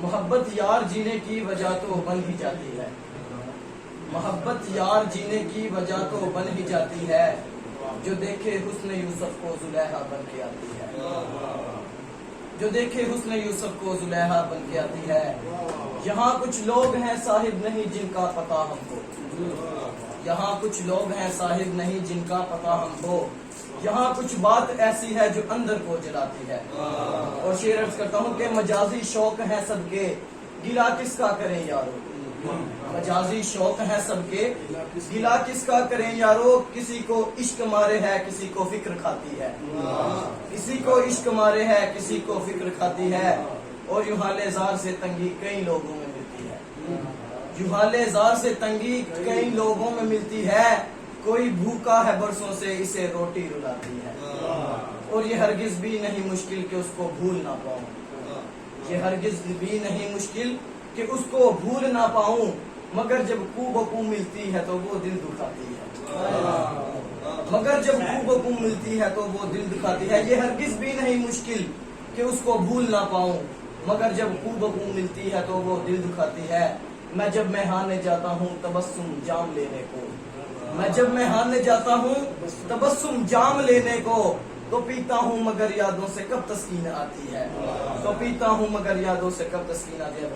محبت یار جینے کی وجہ تو بن ہی جاتی ہے، محبت یار جینے کی وجہ تو بن ہی جاتی ہے، جو دیکھے حسن یوسف کو زلیخا بن کے آتی ہے، جو دیکھے حسن یوسف کو زلیخا بن کے آتی ہے۔ یہاں کچھ لوگ ہیں صاحب نہیں جن کا پتہ ہم کو، یہاں کچھ لوگ ہیں صاحب نہیں جن کا پتہ ہم کو، یہاں کچھ بات ایسی ہے جو اندر کو جلاتی ہے۔ اور شعر عرض کرتا ہوں کہ مجازی شوق ہے سب کے، گلا کس کا کریں یارو، مجازی شوق ہے سب کے، گلا کس کا کریں یارو، کسی کو عشق مارے ہے کسی کو فکر کھاتی ہے، کسی کو عشق مارے ہے کسی کو فکر کھاتی ہے، اور یوں حال زار سے تنگی کئی لوگوں میں ملتی ہے، یوں حال زار سے تنگی کئی لوگوں میں ملتی ہے، کوئی بھوکا ہے برسوں سے اسے روٹی رلاتی ہے، اور یہ ہرگز بھی نہیں مشکل کہ اس کو بھول نہ پاؤں، یہ ہرگز بھی نہیں مشکل کہ اس کو بھول نہ پاؤں، مگر جب کو بکو ملتی ہے تو وہ دل دکھاتی ہے، مگر جب کو بکو ملتی ہے تو وہ دل دکھاتی ہے، یہ ہرگز بھی نہیں مشکل کہ اس کو بھول نہ پاؤں، مگر جب کو بکو ملتی ہے تو وہ دل دکھاتی ہے۔ میں جب میخانے جاتا ہوں تبسم جام لینے کو، میں جب میخانے جاتا ہوں تبسم جام لینے کو، تو پیتا ہوں مگر یادوں سے کب تسکین آتی ہے، تو پیتا ہوں مگر یادوں سے کب تسکین آتی ہے۔